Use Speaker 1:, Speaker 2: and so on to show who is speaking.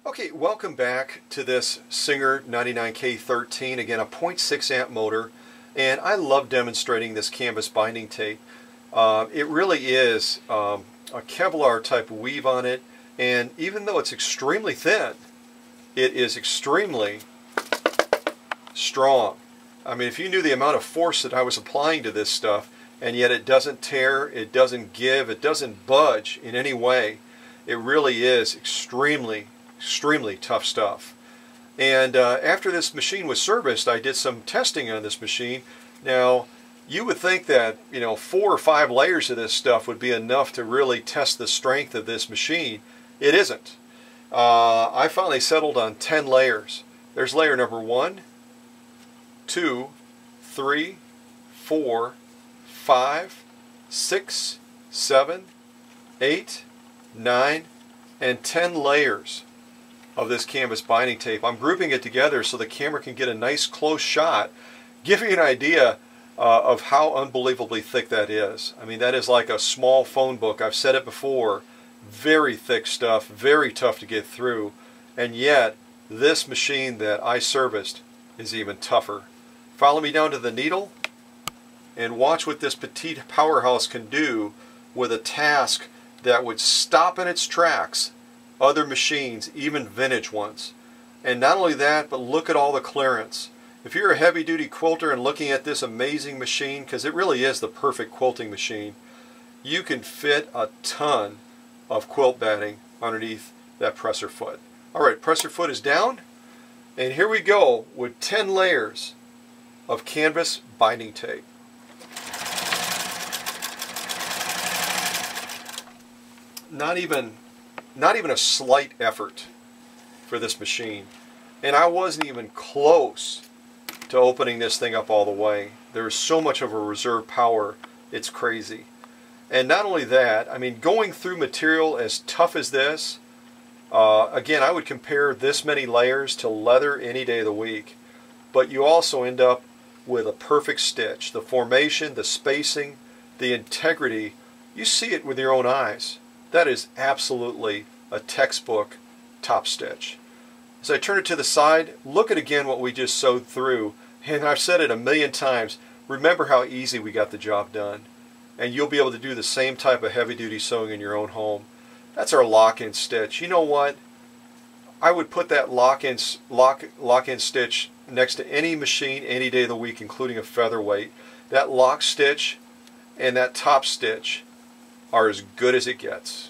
Speaker 1: Okay, welcome back to this Singer 99K-13, again a 0.6 amp motor, and I love demonstrating this canvas binding tape. It really is a Kevlar type weave on it, and even though it's extremely thin, it is extremely strong. I mean, if you knew the amount of force that I was applying to this stuff, and yet it doesn't tear, it doesn't give, it doesn't budge in any way, it really is extremely tough stuff. And after this machine was serviced, I did some testing on this machine. Now, you would think that 4 or 5 layers of this stuff would be enough to really test the strength of this machine. It isn't. I finally settled on 10 layers. There's layer number 1, 2, 3, 4, 5, 6, 7, 8, 9, and 10 layers of this canvas binding tape. I'm grouping it together so the camera can get a nice close shot, give you an idea of how unbelievably thick that is. I mean, that is like a small phone book. I've said it before, very thick stuff, very tough to get through, and yet this machine that I serviced is even tougher. Follow me down to the needle and watch what this petite powerhouse can do with a task that would stop in its tracks other machines, even vintage ones. And not only that, but look at all the clearance. If you're a heavy-duty quilter and looking at this amazing machine, because it really is the perfect quilting machine, you can fit a ton of quilt batting underneath that presser foot. Alright, presser foot is down, and here we go with 10 layers of canvas binding tape. Not even a slight effort for this machine, and I wasn't even close to opening this thing up all the way. There's so much of a reserve power, it's crazy. And not only that, I mean, going through material as tough as this, again, I would compare this many layers to leather any day of the week, but you also end up with a perfect stitch. The formation, the spacing, the integrity, you see it with your own eyes. That is absolutely a textbook top stitch. As I turn it to the side, look at again what we just sewed through, and I've said it a million times, remember how easy we got the job done. And you'll be able to do the same type of heavy-duty sewing in your own home. That's our lock-in stitch. You know what? I would put that lock-in stitch next to any machine any day of the week, including a featherweight. That lock stitch and that top stitch are as good as it gets.